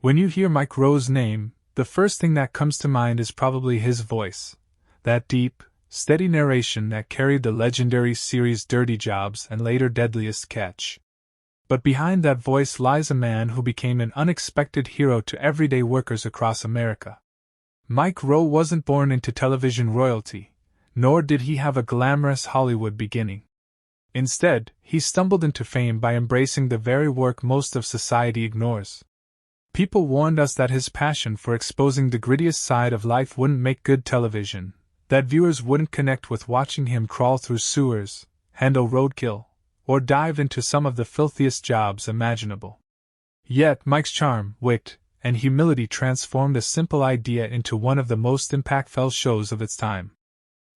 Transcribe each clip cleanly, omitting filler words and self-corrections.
When you hear Mike Rowe's name, the first thing that comes to mind is probably his voice, that deep, steady narration that carried the legendary series Dirty Jobs and later Deadliest Catch. But behind that voice lies a man who became an unexpected hero to everyday workers across America. Mike Rowe wasn't born into television royalty, nor did he have a glamorous Hollywood beginning. Instead, he stumbled into fame by embracing the very work most of society ignores. People warned us that his passion for exposing the grittiest side of life wouldn't make good television, that viewers wouldn't connect with watching him crawl through sewers, handle roadkill, or dive into some of the filthiest jobs imaginable. Yet Mike's charm, wit, and humility transformed a simple idea into one of the most impactful shows of its time.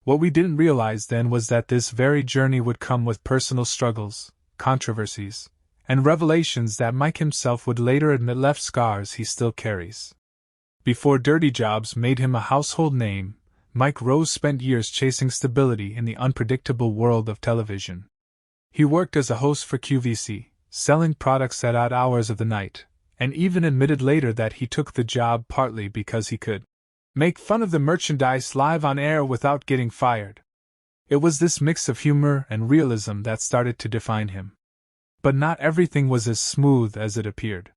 What we didn't realize then was that this very journey would come with personal struggles, controversies, and revelations that Mike himself would later admit left scars he still carries. Before Dirty Jobs made him a household name, Mike Rowe spent years chasing stability in the unpredictable world of television. He worked as a host for QVC, selling products at odd hours of the night, and even admitted later that he took the job partly because he could make fun of the merchandise live on air without getting fired. It was this mix of humor and realism that started to define him. But not everything was as smooth as it appeared.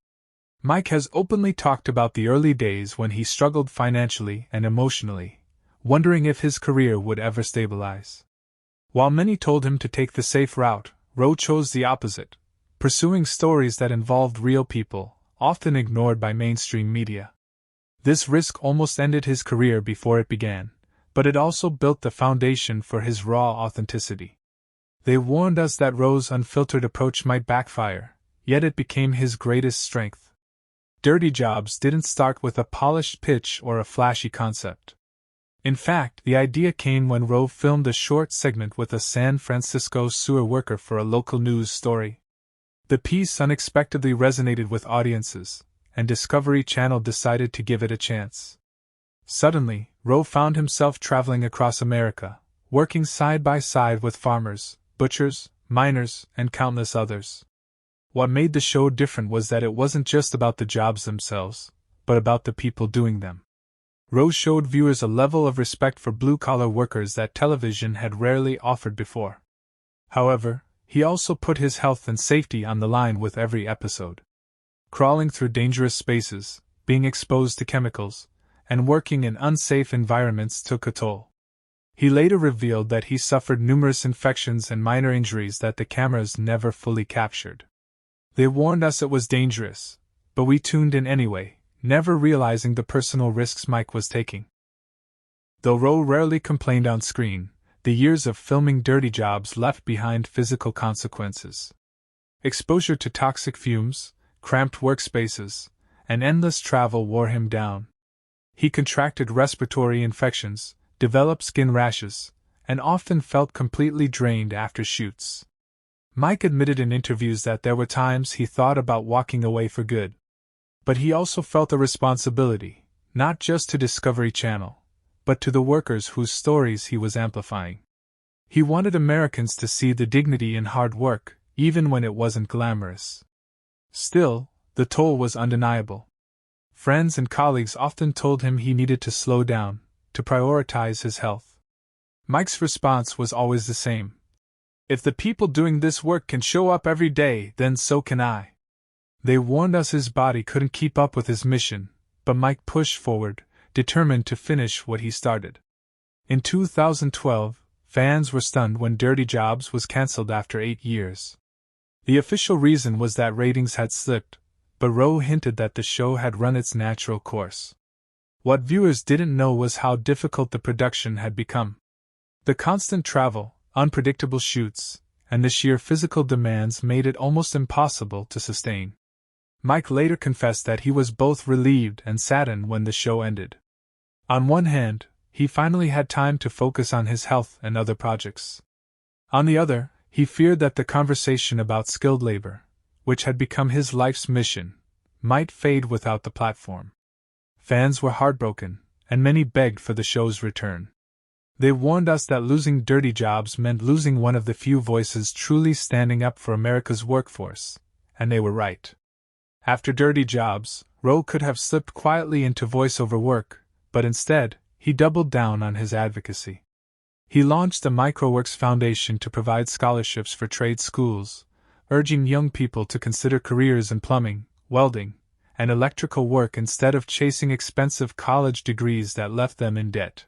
Mike has openly talked about the early days when he struggled financially and emotionally, wondering if his career would ever stabilize. While many told him to take the safe route, Rowe chose the opposite, pursuing stories that involved real people, often ignored by mainstream media. This risk almost ended his career before it began, but it also built the foundation for his raw authenticity. They warned us that Rowe's unfiltered approach might backfire, yet it became his greatest strength. Dirty Jobs didn't start with a polished pitch or a flashy concept. In fact, the idea came when Rowe filmed a short segment with a San Francisco sewer worker for a local news story. The piece unexpectedly resonated with audiences, and Discovery Channel decided to give it a chance. Suddenly, Rowe found himself traveling across America, working side by side with farmers, butchers, miners, and countless others. What made the show different was that it wasn't just about the jobs themselves, but about the people doing them. Rowe showed viewers a level of respect for blue-collar workers that television had rarely offered before. However, he also put his health and safety on the line with every episode. Crawling through dangerous spaces, being exposed to chemicals, and working in unsafe environments took a toll. He later revealed that he suffered numerous infections and minor injuries that the cameras never fully captured. They warned us it was dangerous, but we tuned in anyway, never realizing the personal risks Mike was taking. Though Rowe rarely complained on screen, the years of filming Dirty Jobs left behind physical consequences. Exposure to toxic fumes, cramped workspaces, and endless travel wore him down. He contracted respiratory infections, developed skin rashes, and often felt completely drained after shoots. Mike admitted in interviews that there were times he thought about walking away for good. But he also felt a responsibility, not just to Discovery Channel, but to the workers whose stories he was amplifying. He wanted Americans to see the dignity in hard work, even when it wasn't glamorous. Still, the toll was undeniable. Friends and colleagues often told him he needed to slow down, to prioritize his health. Mike's response was always the same. If the people doing this work can show up every day, then so can I. They warned us his body couldn't keep up with his mission, but Mike pushed forward, determined to finish what he started. In 2012, fans were stunned when Dirty Jobs was cancelled after 8 years. The official reason was that ratings had slipped, but Rowe hinted that the show had run its natural course. What viewers didn't know was how difficult the production had become. The constant travel, unpredictable shoots, and the sheer physical demands made it almost impossible to sustain. Mike later confessed that he was both relieved and saddened when the show ended. On one hand, he finally had time to focus on his health and other projects. On the other, he feared that the conversation about skilled labor, which had become his life's mission, might fade without the platform. Fans were heartbroken, and many begged for the show's return. They warned us that losing Dirty Jobs meant losing one of the few voices truly standing up for America's workforce, and they were right. After Dirty Jobs, Rowe could have slipped quietly into voiceover work, but instead, he doubled down on his advocacy. He launched the MicroWorks Foundation to provide scholarships for trade schools, urging young people to consider careers in plumbing, welding, and electrical work instead of chasing expensive college degrees that left them in debt.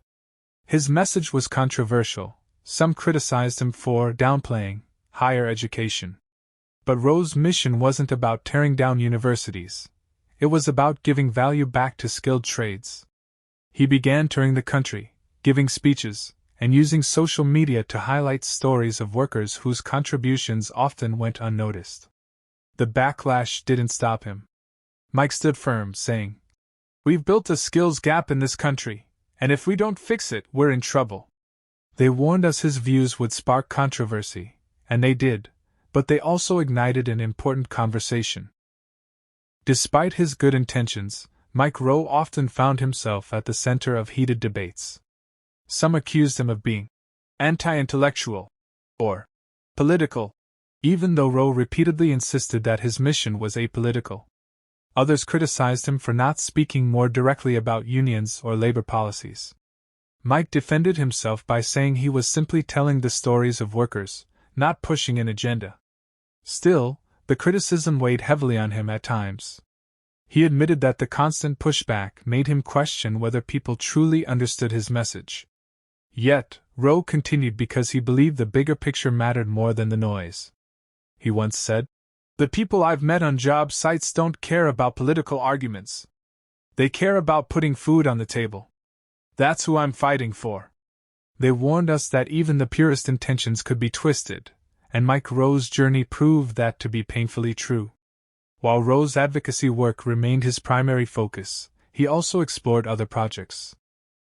His message was controversial. Some criticized him for downplaying higher education. But Rowe's mission wasn't about tearing down universities. It was about giving value back to skilled trades. He began touring the country, giving speeches, and using social media to highlight stories of workers whose contributions often went unnoticed. The backlash didn't stop him. Mike stood firm, saying, "We've built a skills gap in this country, and if we don't fix it, we're in trouble." They warned us his views would spark controversy, and they did, but they also ignited an important conversation. Despite his good intentions, Mike Rowe often found himself at the center of heated debates. Some accused him of being anti-intellectual or political, even though Rowe repeatedly insisted that his mission was apolitical. Others criticized him for not speaking more directly about unions or labor policies. Mike defended himself by saying he was simply telling the stories of workers, not pushing an agenda. Still, the criticism weighed heavily on him at times. He admitted that the constant pushback made him question whether people truly understood his message. Yet, Rowe continued because he believed the bigger picture mattered more than the noise. He once said, "The people I've met on job sites don't care about political arguments. They care about putting food on the table. That's who I'm fighting for." They warned us that even the purest intentions could be twisted, and Mike Rowe's journey proved that to be painfully true. While Rowe's advocacy work remained his primary focus, he also explored other projects.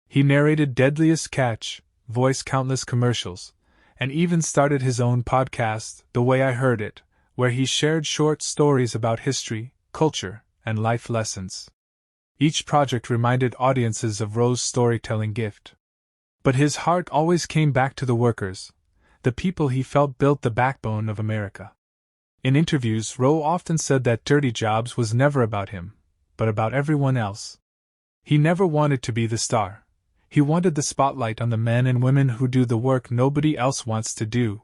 He narrated Deadliest Catch, voiced countless commercials, and even started his own podcast, The Way I Heard It, where he shared short stories about history, culture, and life lessons. Each project reminded audiences of Rowe's storytelling gift. But his heart always came back to the workers, the people he felt built the backbone of America. In interviews, Rowe often said that Dirty Jobs was never about him, but about everyone else. He never wanted to be the star. He wanted the spotlight on the men and women who do the work nobody else wants to do.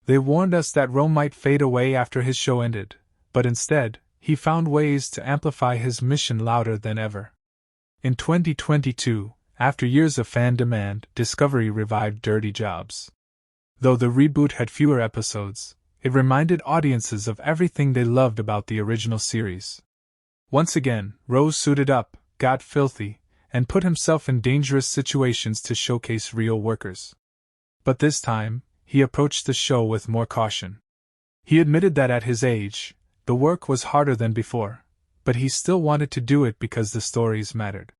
They warned us that Rowe might fade away after his show ended, but instead, he found ways to amplify his mission louder than ever. In 2022, after years of fan demand, Discovery revived Dirty Jobs. Though the reboot had fewer episodes, it reminded audiences of everything they loved about the original series. Once again, Rowe suited up, got filthy, and put himself in dangerous situations to showcase real workers. But this time, he approached the show with more caution. He admitted that at his age, the work was harder than before, but he still wanted to do it because the stories mattered.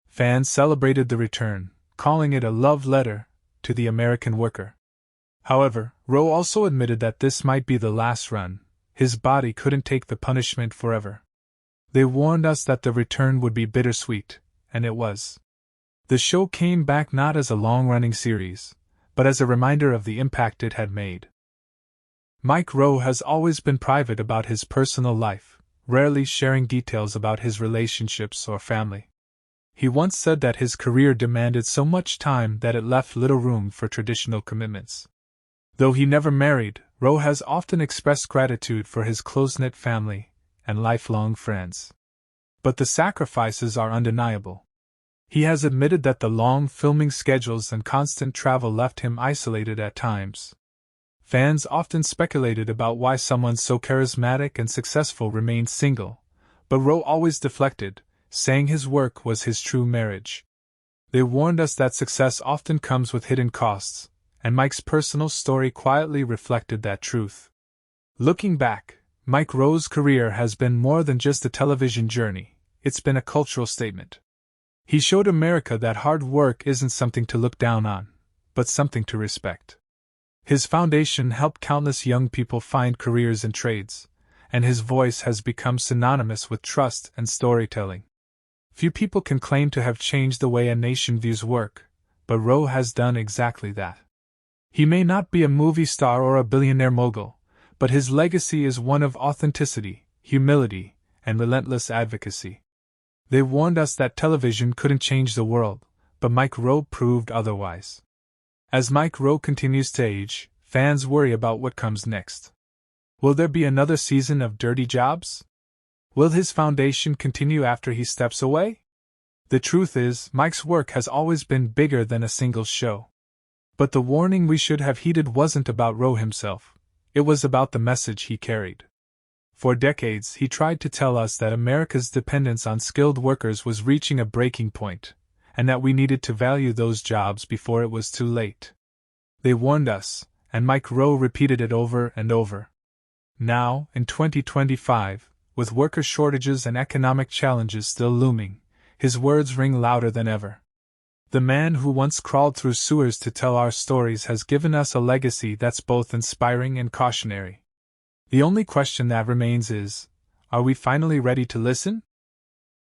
Fans celebrated the return, calling it a love letter to the American worker. However, Rowe also admitted that this might be the last run. His body couldn't take the punishment forever. They warned us that the return would be bittersweet, and it was. The show came back not as a long-running series, but as a reminder of the impact it had made. Mike Rowe has always been private about his personal life, rarely sharing details about his relationships or family. He once said that his career demanded so much time that it left little room for traditional commitments. Though he never married, Rowe has often expressed gratitude for his close-knit family and lifelong friends. But the sacrifices are undeniable. He has admitted that the long filming schedules and constant travel left him isolated at times. Fans often speculated about why someone so charismatic and successful remained single, but Rowe always deflected, saying his work was his true marriage. They warned us that success often comes with hidden costs, and Mike's personal story quietly reflected that truth. Looking back, Mike Rowe's career has been more than just a television journey, it's been a cultural statement. He showed America that hard work isn't something to look down on, but something to respect. His foundation helped countless young people find careers in trades, and his voice has become synonymous with trust and storytelling. Few people can claim to have changed the way a nation views work, but Rowe has done exactly that. He may not be a movie star or a billionaire mogul, but his legacy is one of authenticity, humility, and relentless advocacy. They warned us that television couldn't change the world, but Mike Rowe proved otherwise. As Mike Rowe continues to age, fans worry about what comes next. Will there be another season of Dirty Jobs? Will his foundation continue after he steps away? The truth is, Mike's work has always been bigger than a single show. But the warning we should have heeded wasn't about Rowe himself, it was about the message he carried. For decades, he tried to tell us that America's dependence on skilled workers was reaching a breaking point, and that we needed to value those jobs before it was too late. They warned us, and Mike Rowe repeated it over and over. Now, in 2025, with worker shortages and economic challenges still looming, his words ring louder than ever. The man who once crawled through sewers to tell our stories has given us a legacy that's both inspiring and cautionary. The only question that remains is, are we finally ready to listen?